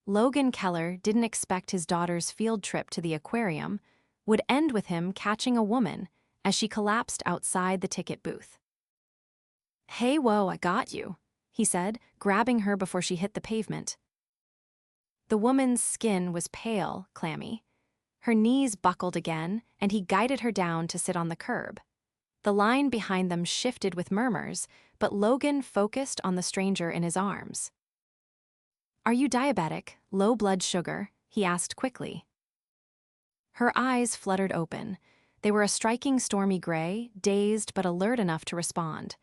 Logan Keller didn't expect his daughter's field trip to the aquarium would end with him catching a woman as she collapsed outside the ticket booth. "Hey, whoa, I got you," he said, grabbing her before she hit the pavement. The woman's skin was pale, clammy. Her knees buckled again, and he guided her down to sit on the curb. The line behind them shifted with murmurs, but Logan focused on the stranger in his arms. "Are you diabetic, low blood sugar?" he asked quickly. Her eyes fluttered open. They were a striking stormy gray, dazed but alert enough to respond.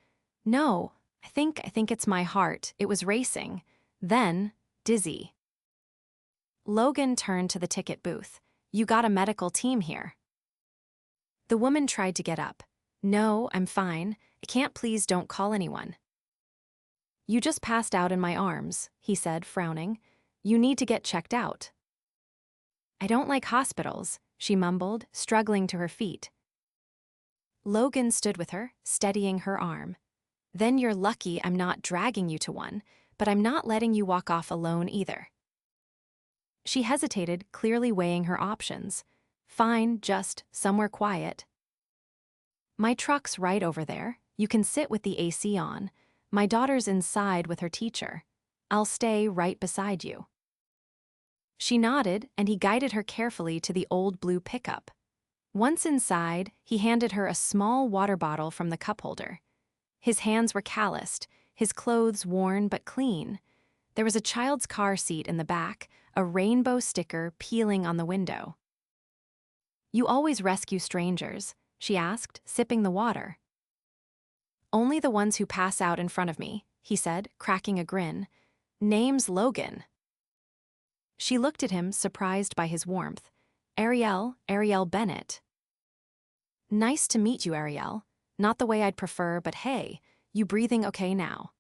"No, I think it's my heart. It was racing. Then, dizzy." Logan turned to the ticket booth. "You got a medical team here." The woman tried to get up. "No, I'm fine. I can't, please don't call anyone." "You just passed out in my arms," he said, frowning. "You need to get checked out." "I don't like hospitals," she mumbled, struggling to her feet. Logan stood with her, steadying her arm. "Then you're lucky I'm not dragging you to one, but I'm not letting you walk off alone either." She hesitated, clearly weighing her options. "Fine, just somewhere quiet." "My truck's right over there. You can sit with the AC on. My daughter's inside with her teacher. I'll stay right beside you." She nodded, and he guided her carefully to the old blue pickup. Once inside, he handed her a small water bottle from the cup holder. His hands were calloused, his clothes worn but clean. There was a child's car seat in the back, a rainbow sticker peeling on the window. "You always rescue strangers?" she asked, sipping the water. "Only the ones who pass out in front of me," he said, cracking a grin. "Name's Logan." She looked at him, surprised by his warmth. Arielle Bennett." "Nice to meet you, Ariel. Not the way I'd prefer, but hey, you breathing okay now?"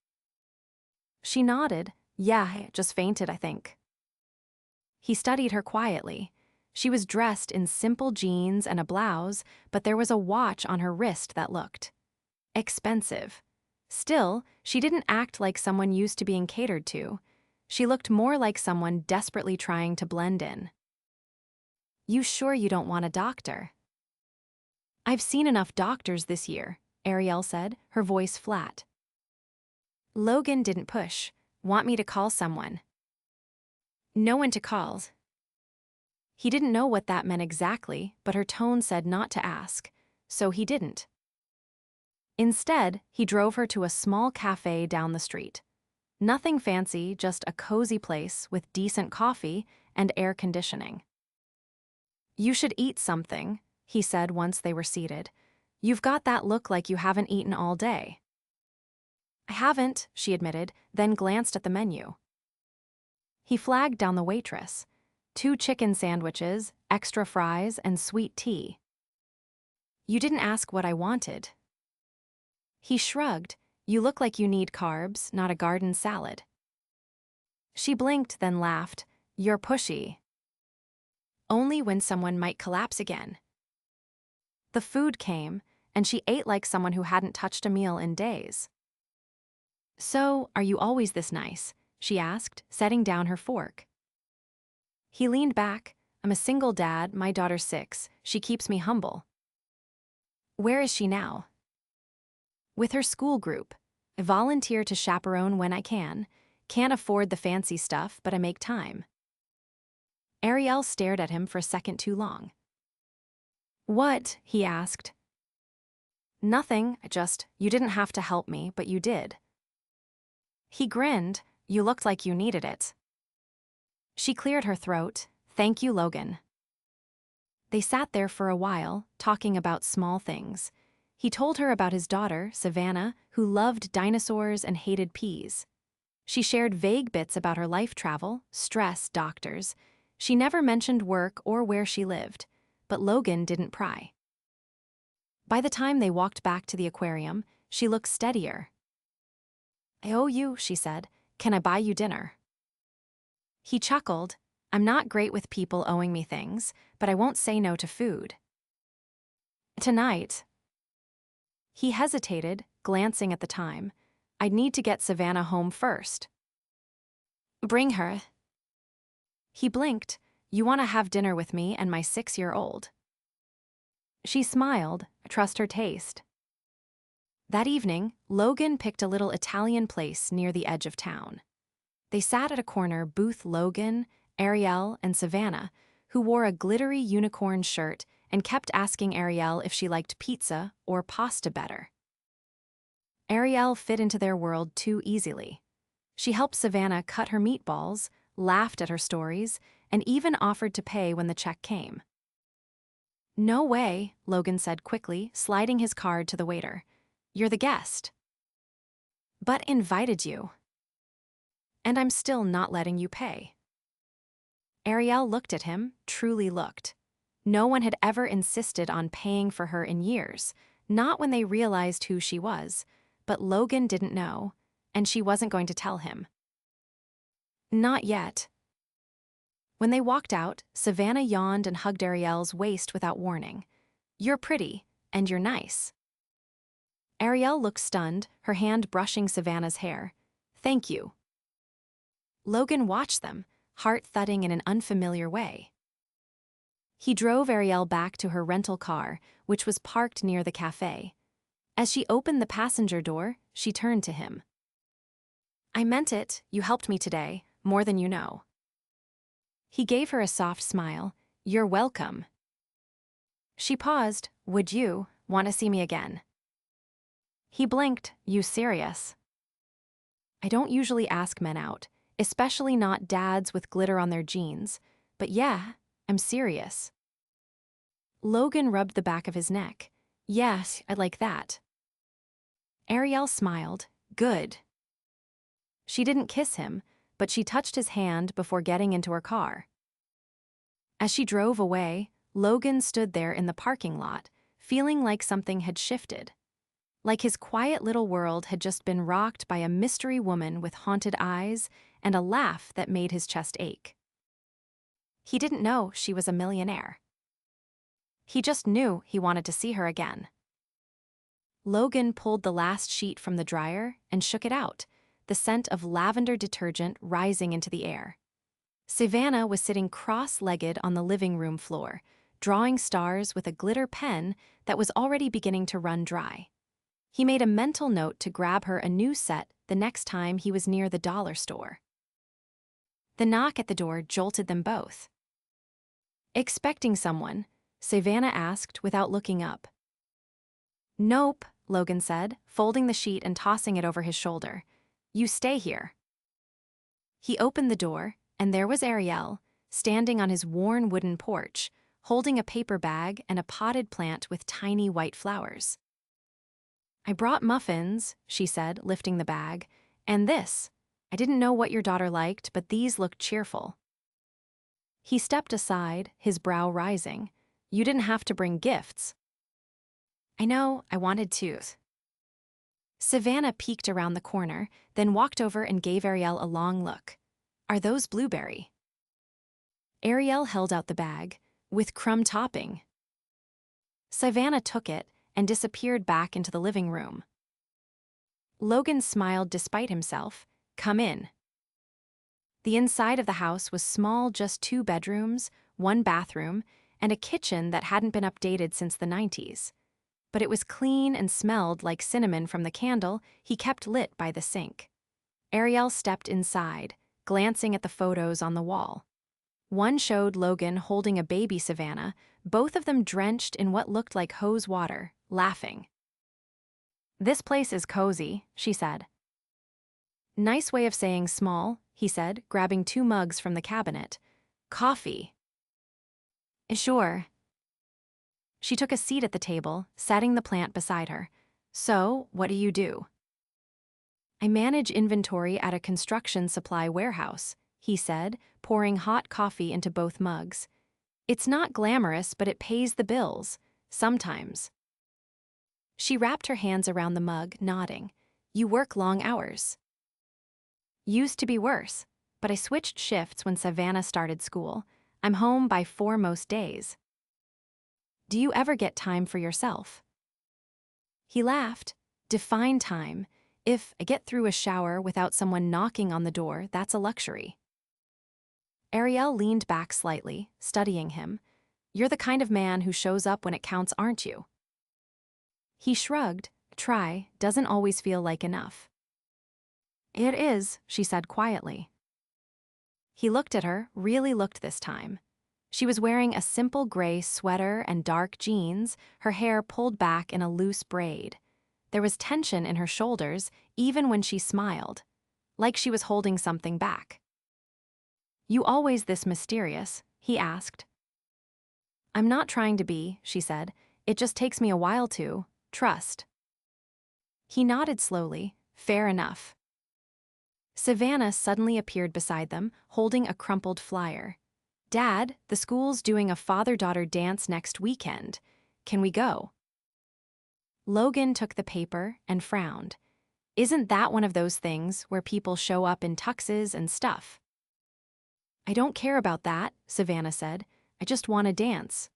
She nodded. "Yeah, I just fainted, I think." He studied her quietly. She was dressed in simple jeans and a blouse, but there was a watch on her wrist that looked expensive. Still, she didn't act like someone used to being catered to. She looked more like someone desperately trying to blend in. "You sure you don't want a doctor?" "I've seen enough doctors this year," Ariel said, her voice flat. Logan didn't push. "Want me to call someone?" "No one to call." He didn't know what that meant exactly, but her tone said not to ask, so he didn't. Instead, he drove her to a small cafe down the street. Nothing fancy, just a cozy place with decent coffee and air conditioning. "You should eat something," he said once they were seated. "You've got that look like you haven't eaten all day." "I haven't," she admitted, then glanced at the menu. He flagged down the waitress. 2 chicken sandwiches, extra fries, and sweet tea. "You didn't ask what I wanted." He shrugged. "You look like you need carbs, not a garden salad." She blinked, then laughed. "You're pushy." "Only when someone might collapse again." The food came, and she ate like someone who hadn't touched a meal in days. "So, are you always this nice?" she asked, setting down her fork. He leaned back. "I'm a single dad, my daughter's 6, she keeps me humble." "Where is she now?" "With her school group. I volunteer to chaperone when I can. Can't afford the fancy stuff, but I make time." Ariel stared at him for a second too long. "What?" he asked. "Nothing, you didn't have to help me, but you did." He grinned. "You looked like you needed it." She cleared her throat. "Thank you, Logan." They sat there for a while, talking about small things. He told her about his daughter, Savannah, who loved dinosaurs and hated peas. She shared vague bits about her life travel, stress, doctors. She never mentioned work or where she lived, but Logan didn't pry. By the time they walked back to the aquarium, she looked steadier. "I owe you," she said. "Can I buy you dinner?" He chuckled. "I'm not great with people owing me things, but I won't say no to food." "Tonight." He hesitated, glancing at the time. "I'd need to get Savannah home first." "Bring her." He blinked. You want to have dinner with me and my 6-year-old. She smiled, trust her taste. That evening, Logan picked a little Italian place near the edge of town. They sat at a corner, Booth Logan, Ariel, and Savannah, who wore a glittery unicorn shirt and kept asking Ariel if she liked pizza or pasta better. Ariel fit into their world too easily. She helped Savannah cut her meatballs, laughed at her stories, and even offered to pay when the check came. No way, Logan said quickly, sliding his card to the waiter. You're the guest. But invited you. And I'm still not letting you pay. Ariel looked at him, truly looked. No one had ever insisted on paying for her in years, not when they realized who she was, but Logan didn't know, and she wasn't going to tell him. Not yet. When they walked out, Savannah yawned and hugged Ariel's waist without warning. You're pretty, and you're nice. Ariel looked stunned, her hand brushing Savannah's hair. Thank you. Logan watched them, heart thudding in an unfamiliar way. He drove Ariel back to her rental car, which was parked near the cafe. As she opened the passenger door, she turned to him. I meant it, you helped me today, more than you know. He gave her a soft smile. You're welcome. She paused. Would you want to see me again? He blinked. You serious? I don't usually ask men out, especially not dads with glitter on their jeans, but yeah, I'm serious. Logan rubbed the back of his neck. Yes, I'd like that. Ariel smiled. Good. She didn't kiss him, but she touched his hand before getting into her car. As she drove away, Logan stood there in the parking lot, feeling like something had shifted. Like his quiet little world had just been rocked by a mystery woman with haunted eyes and a laugh that made his chest ache. He didn't know she was a millionaire. He just knew he wanted to see her again. Logan pulled the last sheet from the dryer and shook it out, the scent of lavender detergent rising into the air. Savannah was sitting cross-legged on the living room floor, drawing stars with a glitter pen that was already beginning to run dry. He made a mental note to grab her a new set the next time he was near the dollar store. The knock at the door jolted them both. Expecting someone, Savannah asked without looking up. Nope, Logan said, folding the sheet and tossing it over his shoulder. You stay here. He opened the door, and there was Ariel, standing on his worn wooden porch, holding a paper bag and a potted plant with tiny white flowers. I brought muffins, she said, lifting the bag, and this. I didn't know what your daughter liked, but these looked cheerful. He stepped aside, his brow rising. You didn't have to bring gifts. I know, I wanted to. Savannah peeked around the corner, then walked over and gave Ariel a long look. Are those blueberry? Ariel held out the bag, with crumb topping. Savannah took it and disappeared back into the living room. Logan smiled despite himself. Come in. The inside of the house was small, just 2 bedrooms, 1 bathroom, and a kitchen that hadn't been updated since the 90s. But it was clean and smelled like cinnamon from the candle he kept lit by the sink. Ariel stepped inside, glancing at the photos on the wall. One showed Logan holding a baby Savannah, both of them drenched in what looked like hose water, laughing. This place is cozy, she said. Nice way of saying small, he said, grabbing 2 mugs from the cabinet. Coffee. Sure. She took a seat at the table, setting the plant beside her. So, what do you do? I manage inventory at a construction supply warehouse, he said, pouring hot coffee into both mugs. It's not glamorous, but it pays the bills, sometimes. She wrapped her hands around the mug, nodding. You work long hours. Used to be worse, but I switched shifts when Savannah started school. I'm home by 4 most days. Do you ever get time for yourself? He laughed. Define time. If I get through a shower without someone knocking on the door, that's a luxury. Ariel leaned back slightly, studying him. You're the kind of man who shows up when it counts, aren't you? He shrugged. Try doesn't always feel like enough. It is, she said quietly. He looked at her, really looked this time. She was wearing a simple gray sweater and dark jeans, her hair pulled back in a loose braid. There was tension in her shoulders, even when she smiled, like she was holding something back. You always this mysterious? He asked. I'm not trying to be, she said. It just takes me a while to trust. He nodded slowly. Fair enough. Savannah suddenly appeared beside them, holding a crumpled flyer. Dad, the school's doing a father-daughter dance next weekend. Can we go? Logan took the paper and frowned. Isn't that one of those things where people show up in tuxes and stuff? I don't care about that, Savannah said. I just want to dance.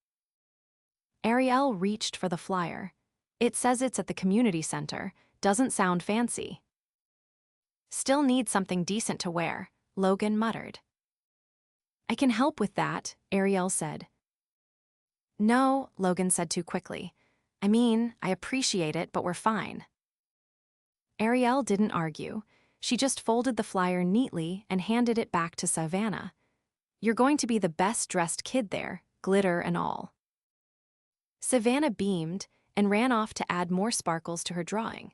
Ariel reached for the flyer. It says it's at the community center. Doesn't sound fancy. Still need something decent to wear, Logan muttered. I can help with that, Ariel said. No, Logan said too quickly. I mean, I appreciate it, but we're fine. Ariel didn't argue. She just folded the flyer neatly and handed it back to Savannah. You're going to be the best-dressed kid there, glitter and all. Savannah beamed and ran off to add more sparkles to her drawing.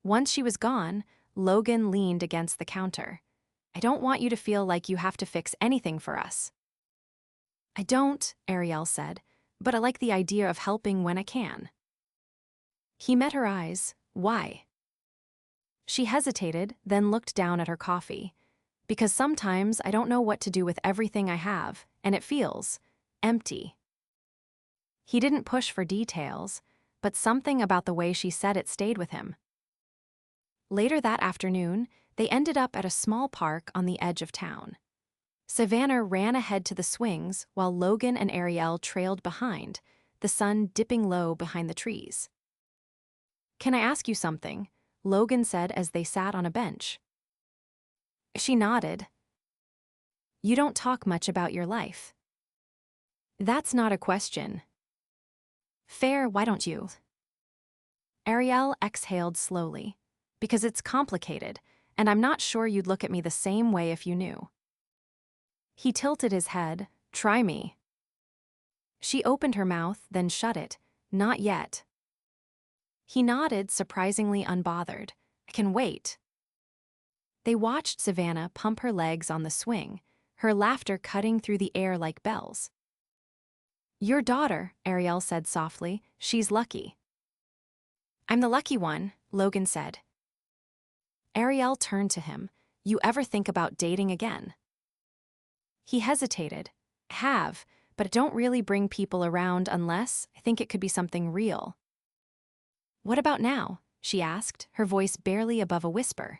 Once she was gone, Logan leaned against the counter. I don't want you to feel like you have to fix anything for us. I don't, Ariel said, but I like the idea of helping when I can. He met her eyes. Why? She hesitated, then looked down at her coffee. Because sometimes I don't know what to do with everything I have, and it feels empty. He didn't push for details, but something about the way she said it stayed with him. Later that afternoon, they ended up at a small park on the edge of town. Savannah ran ahead to the swings while Logan and Ariel trailed behind, the sun dipping low behind the trees. Can I ask you something? Logan said as they sat on a bench. She nodded. You don't talk much about your life. That's not a question. Fair, why don't you? Ariel exhaled slowly. Because it's complicated, and I'm not sure you'd look at me the same way if you knew. He tilted his head. Try me. She opened her mouth, then shut it. Not yet. He nodded, surprisingly unbothered. I can wait. They watched Savannah pump her legs on the swing, her laughter cutting through the air like bells. Your daughter, Ariel said softly. She's lucky. I'm the lucky one, Logan said. Ariel turned to him. You ever think about dating again? He hesitated. I have, but I don't really bring people around unless I think it could be something real. What about now? She asked, her voice barely above a whisper.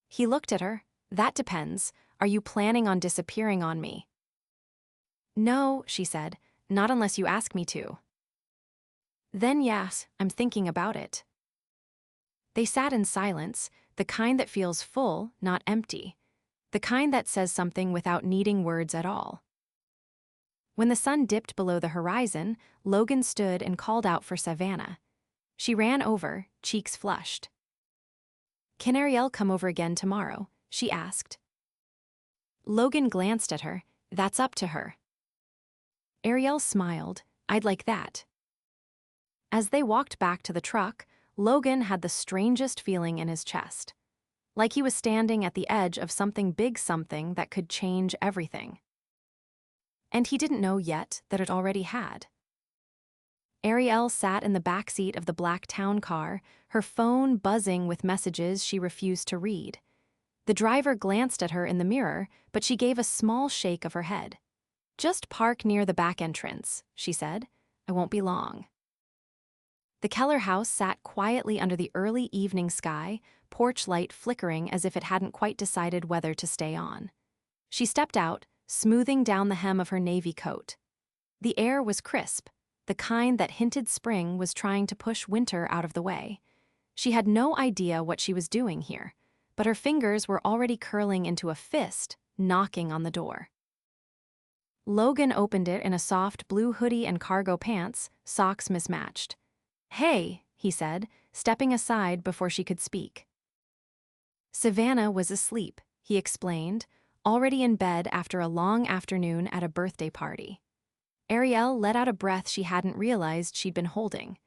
He looked at her. That depends. Are you planning on disappearing on me? No, she said, not unless you ask me to. Then yes, I'm thinking about it. They sat in silence, the kind that feels full, not empty. The kind that says something without needing words at all. When the sun dipped below the horizon, Logan stood and called out for Savannah. She ran over, cheeks flushed. Can Ariel come over again tomorrow? She asked. Logan glanced at her. That's up to her. Ariel smiled. I'd like that. As they walked back to the truck, Logan had the strangest feeling in his chest. Like he was standing at the edge of something big, something that could change everything. And he didn't know yet that it already had. Ariel sat in the back seat of the black town car, her phone buzzing with messages she refused to read. The driver glanced at her in the mirror, but she gave a small shake of her head. Just park near the back entrance, she said. I won't be long. The Keller house sat quietly under the early evening sky, porch light flickering as if it hadn't quite decided whether to stay on. She stepped out, smoothing down the hem of her navy coat. The air was crisp, the kind that hinted spring was trying to push winter out of the way. She had no idea what she was doing here, but her fingers were already curling into a fist knocking on the door. Logan opened it in a soft blue hoodie and cargo pants, socks mismatched. "Hey," he said, stepping aside before she could speak. Savannah was asleep, he explained, already in bed after a long afternoon at a birthday party. Arielle let out a breath she hadn't realized she'd been holding.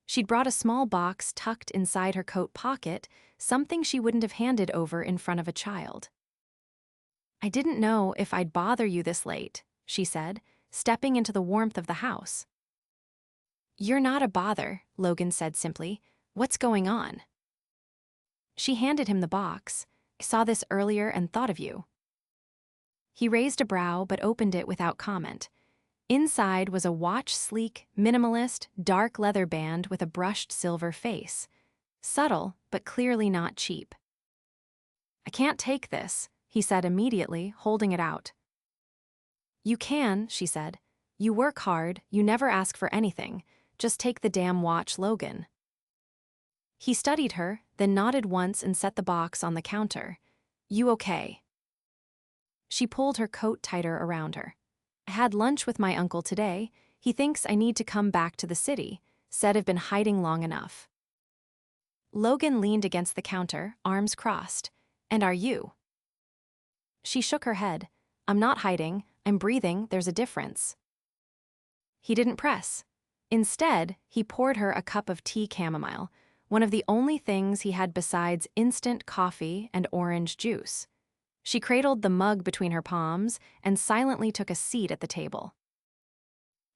She'd brought a small box tucked inside her coat pocket, something she wouldn't have handed over in front of a child. "I didn't know if I'd bother you this late," she said, stepping into the warmth of the house. "You're not a bother," Logan said simply. "What's going on?" She handed him the box. "I saw this earlier and thought of you." He raised a brow but opened it without comment. Inside was a watch-sleek, minimalist, dark leather band with a brushed silver face. Subtle, but clearly not cheap. "I can't take this," he said immediately, holding it out. "You can," she said. "You work hard, you never ask for anything. Just take the damn watch, Logan." He studied her, then nodded once and set the box on the counter. "You okay?" She pulled her coat tighter around her. "I had lunch with my uncle today. He thinks I need to come back to the city. Said I've been hiding long enough." Logan leaned against the counter, arms crossed. "And are you?" She shook her head. "I'm not hiding. I'm breathing. There's a difference." He didn't press. Instead, he poured her a cup of tea chamomile, one of the only things he had besides instant coffee and orange juice. She cradled the mug between her palms and silently took a seat at the table.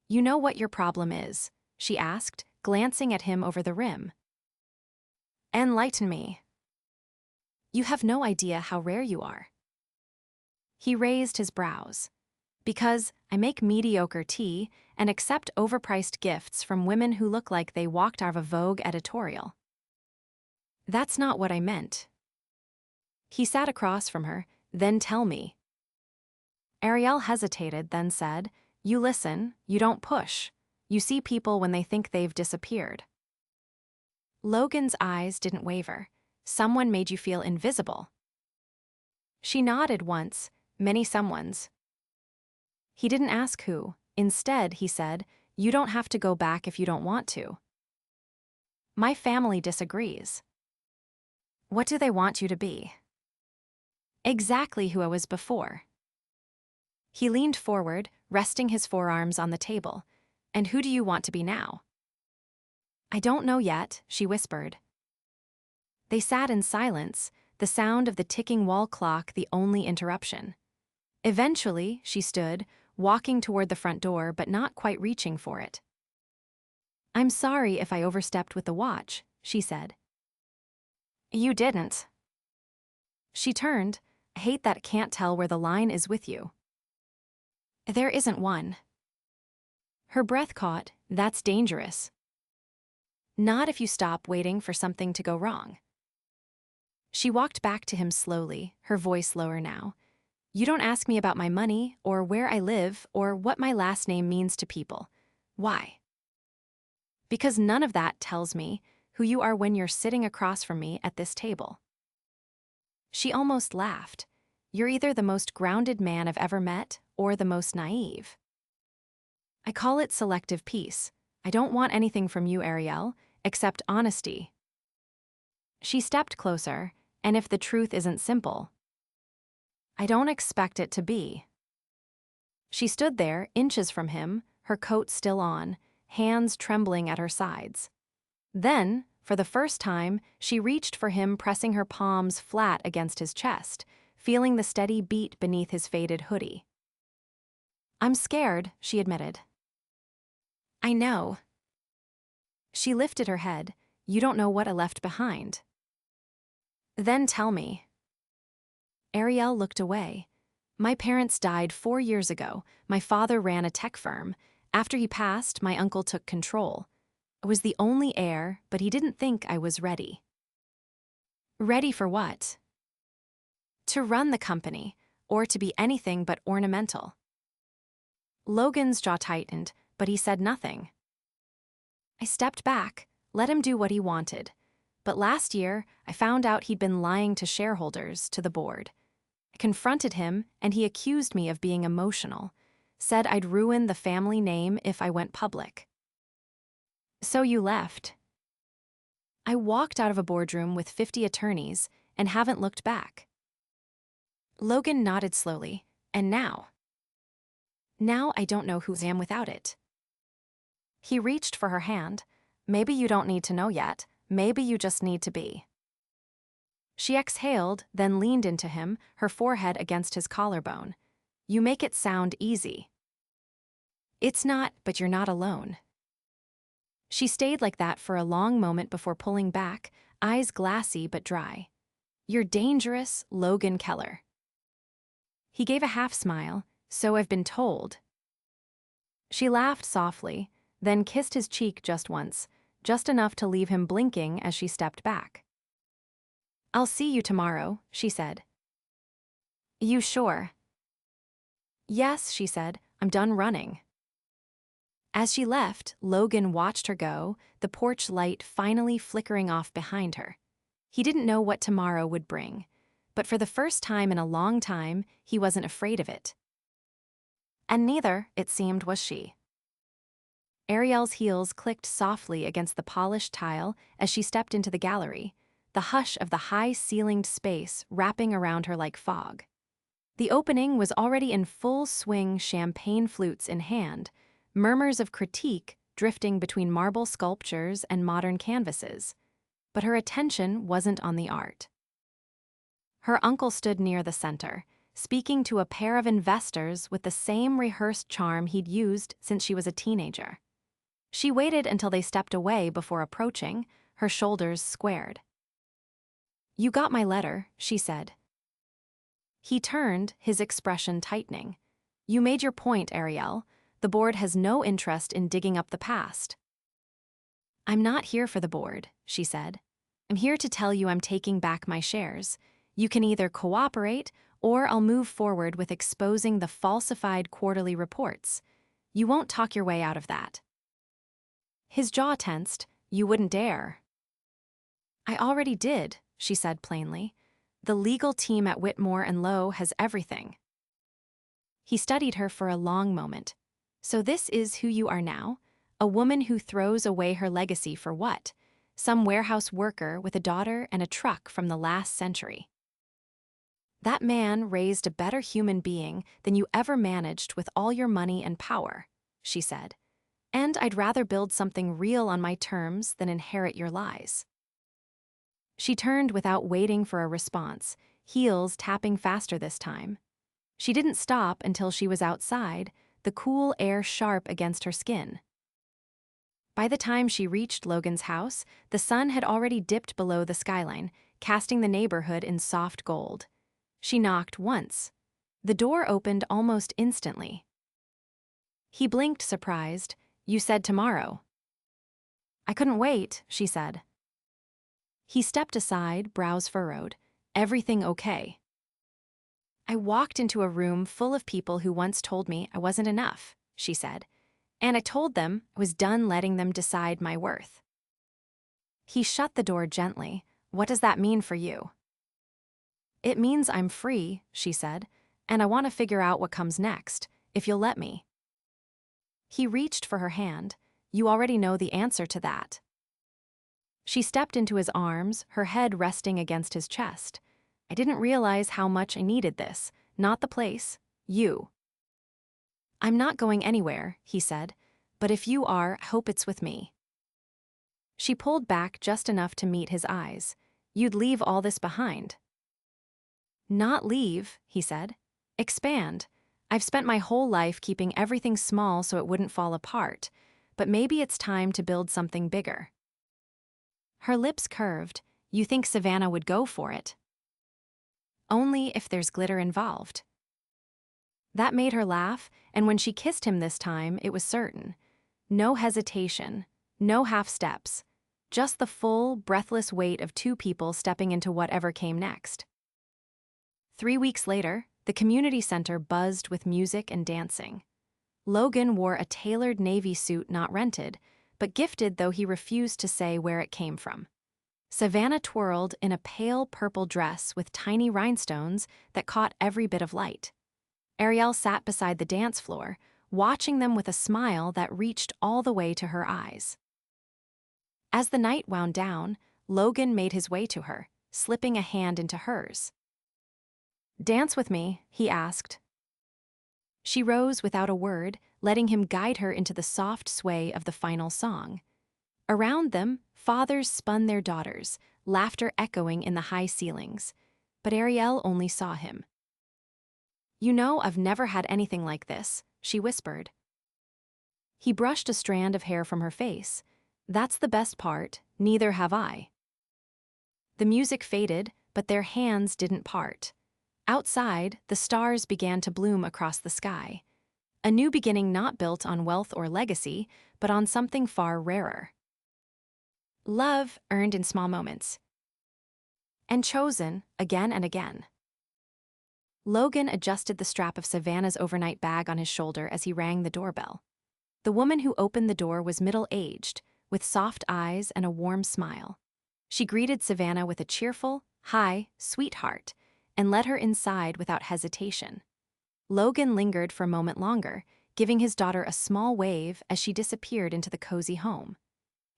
"You know what your problem is?" she asked, glancing at him over the rim. "Enlighten me." "You have no idea how rare you are." He raised his brows. "Because I make mediocre tea and accept overpriced gifts from women who look like they walked out of a Vogue editorial." "That's not what I meant." He sat across from her. "Then tell me." Arielle hesitated, then said, "You listen, you don't push. You see people when they think they've disappeared." Logan's eyes didn't waver. "Someone made you feel invisible." She nodded once, many someones. He didn't ask who. Instead, he said, "You don't have to go back if you don't want to." "My family disagrees." "What do they want you to be?" "Exactly who I was before." He leaned forward, resting his forearms on the table. "And who do you want to be now?" "I don't know yet," she whispered. They sat in silence, the sound of the ticking wall clock the only interruption. Eventually, she stood, walking toward the front door but not quite reaching for it. "I'm sorry if I overstepped with the watch," she said. "You didn't." She turned. "I hate that I can't tell where the line is with you." "There isn't one." Her breath caught. "That's dangerous." "Not if you stop waiting for something to go wrong." She walked back to him slowly, her voice lower now. "You don't ask me about my money, or where I live, or what my last name means to people. Why?" "Because none of that tells me who you are when you're sitting across from me at this table." She almost laughed. "You're either the most grounded man I've ever met, or the most naive." "I call it selective peace. I don't want anything from you, Arielle, except honesty." She stepped closer. "And if the truth isn't simple?" "I don't expect it to be." She stood there, inches from him, her coat still on, hands trembling at her sides. Then, for the first time, she reached for him, pressing her palms flat against his chest, feeling the steady beat beneath his faded hoodie. "I'm scared," she admitted. "I know." She lifted her head. "You don't know what I left behind." "Then tell me." Arielle looked away. "My parents died 4 years ago. My father ran a tech firm. After he passed, my uncle took control. I was the only heir, but he didn't think I was ready." "Ready for what?" "To run the company, or to be anything but ornamental." Logan's jaw tightened, but he said nothing. "I stepped back, let him do what he wanted. But last year, I found out he'd been lying to shareholders, to the board. I confronted him, and he accused me of being emotional, said I'd ruin the family name if I went public. So you left. I walked out of a boardroom with 50 attorneys and haven't looked back. Logan nodded slowly, and now? Now I don't know who I am without it. He reached for her hand. Maybe you don't need to know yet. Maybe you just need to be. She exhaled, then leaned into him, her forehead against his collarbone. You make it sound easy. It's not, but you're not alone. She stayed like that for a long moment before pulling back, eyes glassy but dry. You're dangerous, Logan Keller. He gave a half smile. So I've been told. She laughed softly, then kissed his cheek just once, just enough to leave him blinking as she stepped back. I'll see you tomorrow, she said. You sure? Yes, she said, I'm done running. As she left, Logan watched her go, the porch light finally flickering off behind her. He didn't know what tomorrow would bring, but for the first time in a long time, he wasn't afraid of it. And neither, it seemed, was she. Arielle's heels clicked softly against the polished tile as she stepped into the gallery, the hush of the high-ceilinged space wrapping around her like fog. The opening was already in full swing, champagne flutes in hand, murmurs of critique drifting between marble sculptures and modern canvases. But her attention wasn't on the art. Her uncle stood near the center, speaking to a pair of investors with the same rehearsed charm he'd used since she was a teenager. She waited until they stepped away before approaching, her shoulders squared. You got my letter, she said. He turned, his expression tightening. You made your point, Arielle. The board has no interest in digging up the past. I'm not here for the board, she said. I'm here to tell you I'm taking back my shares. You can either cooperate, or I'll move forward with exposing the falsified quarterly reports. You won't talk your way out of that. His jaw tensed. You wouldn't dare. I already did, she said plainly. The legal team at Whitmore and Lowe has everything. He studied her for a long moment. So this is who you are now? A woman who throws away her legacy for what? Some warehouse worker with a daughter and a truck from the last century. That man raised a better human being than you ever managed with all your money and power, she said. And I'd rather build something real on my terms than inherit your lies. She turned without waiting for a response, heels tapping faster this time. She didn't stop until she was outside, the cool air sharp against her skin. By the time she reached Logan's house, the sun had already dipped below the skyline, casting the neighborhood in soft gold. She knocked once. The door opened almost instantly. He blinked, surprised. You said tomorrow. I couldn't wait, she said. He stepped aside, brows furrowed. Everything okay? I walked into a room full of people who once told me I wasn't enough, she said. And I told them I was done letting them decide my worth. He shut the door gently. What does that mean for you? It means I'm free, she said, and I want to figure out what comes next, if you'll let me. He reached for her hand. You already know the answer to that. She stepped into his arms, her head resting against his chest. I didn't realize how much I needed this, not the place, you. I'm not going anywhere, he said, but if you are, I hope it's with me. She pulled back just enough to meet his eyes. You'd leave all this behind. Not leave, he said. Expand. I've spent my whole life keeping everything small so it wouldn't fall apart, but maybe it's time to build something bigger. Her lips curved. You think Savannah would go for it? Only if there's glitter involved. That made her laugh, and when she kissed him this time, it was certain. No hesitation, no half steps, just the full, breathless weight of two people stepping into whatever came next. 3 weeks later, the community center buzzed with music and dancing. Logan wore a tailored navy suit not rented, but gifted though he refused to say where it came from. Savannah twirled in a pale purple dress with tiny rhinestones that caught every bit of light. Ariel sat beside the dance floor, watching them with a smile that reached all the way to her eyes. As the night wound down, Logan made his way to her, slipping a hand into hers. "Dance with me," he asked. She rose without a word, letting him guide her into the soft sway of the final song. Around them, fathers spun their daughters, laughter echoing in the high ceilings. But Ariel only saw him. "You know, I've never had anything like this," she whispered. He brushed a strand of hair from her face. "That's the best part, neither have I." The music faded, but their hands didn't part. Outside, the stars began to bloom across the sky. A new beginning not built on wealth or legacy, but on something far rarer. Love earned in small moments. And chosen again and again. Logan adjusted the strap of Savannah's overnight bag on his shoulder as he rang the doorbell. The woman who opened the door was middle-aged, with soft eyes and a warm smile. She greeted Savannah with a cheerful, "Hi, sweetheart," and led her inside without hesitation. Logan lingered for a moment longer, giving his daughter a small wave as she disappeared into the cozy home.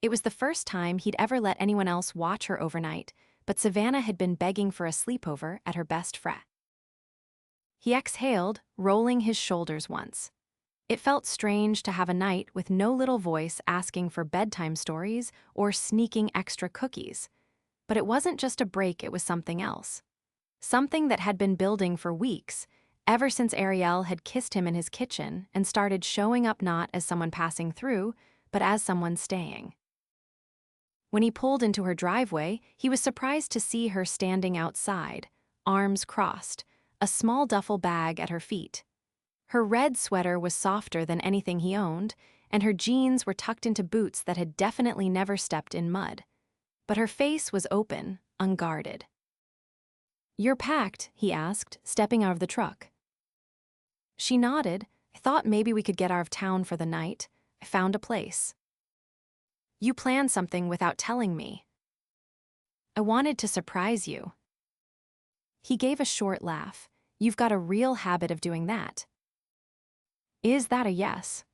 It was the first time he'd ever let anyone else watch her overnight, but Savannah had been begging for a sleepover at her best friend. He exhaled, rolling his shoulders once. It felt strange to have a night with no little voice asking for bedtime stories or sneaking extra cookies. But it wasn't just a break, it was something else. Something that had been building for weeks, ever since Ariel had kissed him in his kitchen and started showing up not as someone passing through, but as someone staying. When he pulled into her driveway, he was surprised to see her standing outside, arms crossed, a small duffel bag at her feet. Her red sweater was softer than anything he owned, and her jeans were tucked into boots that had definitely never stepped in mud. But her face was open, unguarded. "You're packed?" he asked, stepping out of the truck. She nodded. "I thought maybe we could get out of town for the night. I found a place." "You planned something without telling me." "I wanted to surprise you." He gave a short laugh. "You've got a real habit of doing that." "Is that a yes?"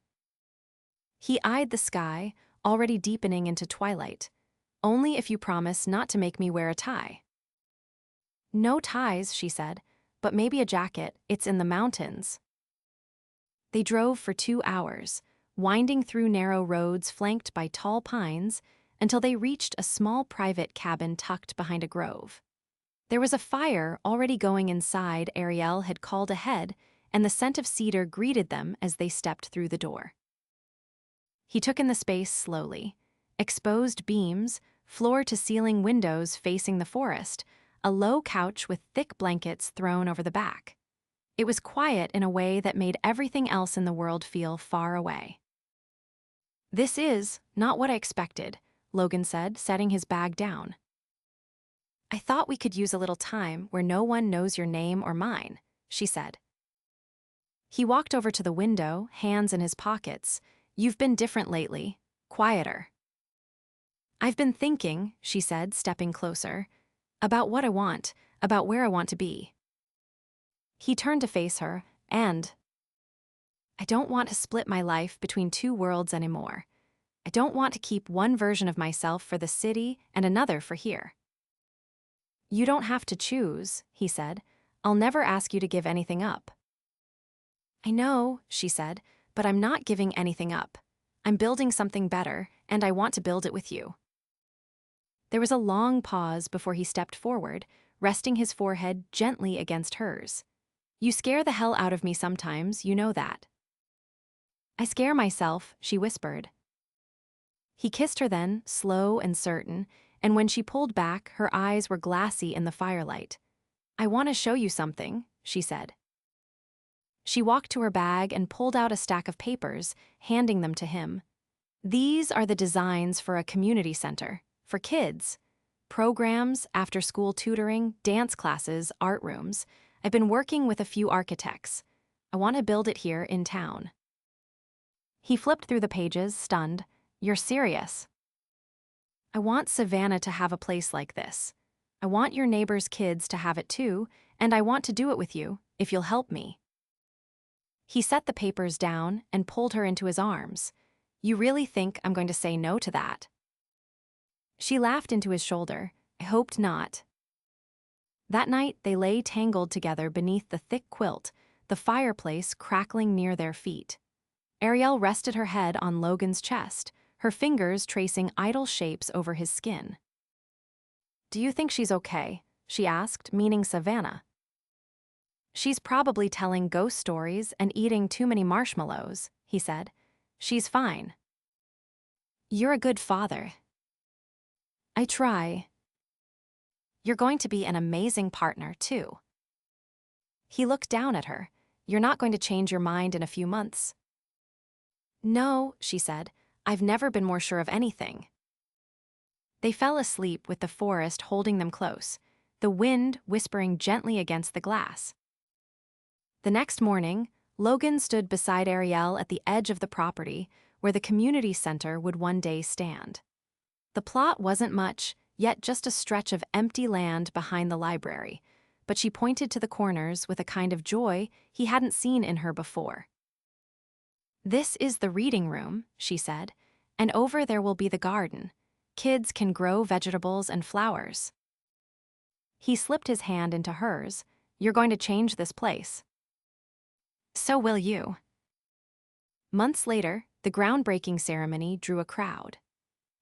He eyed the sky, already deepening into twilight. "Only if you promise not to make me wear a tie." "No ties," she said, "but maybe a jacket. It's in the mountains." They drove for 2 hours, winding through narrow roads flanked by tall pines until they reached a small private cabin tucked behind a grove. There was a fire already going inside Ariel had called ahead, and the scent of cedar greeted them as they stepped through the door. He took in the space slowly. Exposed beams, floor-to-ceiling windows facing the forest, a low couch with thick blankets thrown over the back. It was quiet in a way that made everything else in the world feel far away. "This is not what I expected," Logan said, setting his bag down. "I thought we could use a little time where no one knows your name or mine," she said. He walked over to the window, hands in his pockets. "You've been different lately, quieter." "I've been thinking," she said, stepping closer, "about what I want, about where I want to be." He turned to face her, and I don't want to split my life between 2 worlds anymore. I don't want to keep one version of myself for the city and another for here. "You don't have to choose," he said. "I'll never ask you to give anything up." "I know," she said, "but I'm not giving anything up. I'm building something better, and I want to build it with you." There was a long pause before he stepped forward, resting his forehead gently against hers. "You scare the hell out of me sometimes, you know that." "I scare myself," she whispered. He kissed her then, slow and certain, and when she pulled back, her eyes were glassy in the firelight. "I want to show you something," she said. She walked to her bag and pulled out a stack of papers, handing them to him. "These are the designs for a community center, for kids. Programs, after-school tutoring, dance classes, art rooms. I've been working with a few architects. I want to build it here in town." He flipped through the pages, stunned. "You're serious?" I want Savannah to have a place like this. I want your neighbor's kids to have it too, and I want to do it with you, if you'll help me. He set the papers down and pulled her into his arms. You really think I'm going to say no to that? She laughed into his shoulder. I hoped not. That night, they lay tangled together beneath the thick quilt, the fireplace crackling near their feet. Arielle rested her head on Logan's chest, her fingers tracing idle shapes over his skin. Do you think she's okay? She asked, meaning Savannah. She's probably telling ghost stories and eating too many marshmallows, he said. She's fine. You're a good father. I try. You're going to be an amazing partner, too. He looked down at her. You're not going to change your mind in a few months. No, she said. I've never been more sure of anything. They fell asleep with the forest holding them close, the wind whispering gently against the glass. The next morning, Logan stood beside Arielle at the edge of the property where the community center would one day stand. The plot wasn't much, yet just a stretch of empty land behind the library, but she pointed to the corners with a kind of joy he hadn't seen in her before. This is the reading room, she said, and over there will be the garden. Kids can grow vegetables and flowers. He slipped his hand into hers. You're going to change this place. So will you. Months later, the groundbreaking ceremony drew a crowd.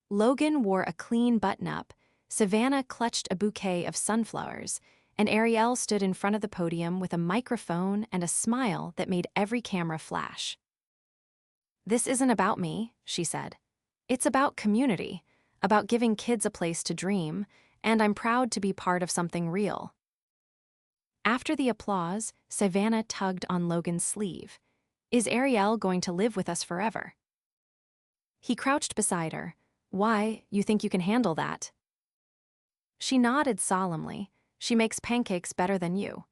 Logan wore a clean button-up, Savannah clutched a bouquet of sunflowers, and Arielle stood in front of the podium with a microphone and a smile that made every camera flash. This isn't about me, she said. It's about community, about giving kids a place to dream, and I'm proud to be part of something real. After the applause, Savannah tugged on Logan's sleeve. Is Arielle going to live with us forever? He crouched beside her. Why, you think you can handle that? She nodded solemnly. She makes pancakes better than you.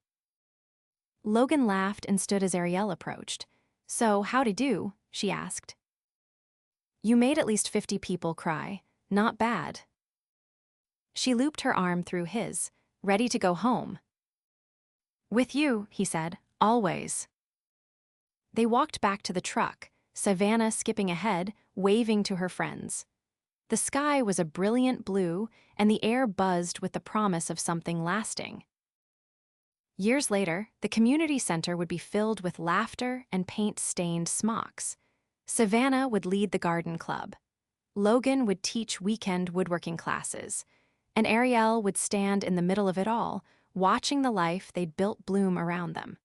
Logan laughed and stood as Arielle approached. So, how'd do? She asked. You made at least 50 people cry. Not bad. She looped her arm through his, ready to go home. With you, he said, always. They walked back to the truck, Savannah skipping ahead, waving to her friends. The sky was a brilliant blue, and the air buzzed with the promise of something lasting. Years later, the community center would be filled with laughter and paint-stained smocks. Savannah would lead the garden club. Logan would teach weekend woodworking classes, and Arielle would stand in the middle of it all, watching the life they'd built bloom around them.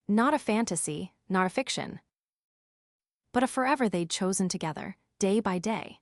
Not a fantasy, not a fiction, but a forever they'd chosen together, day by day.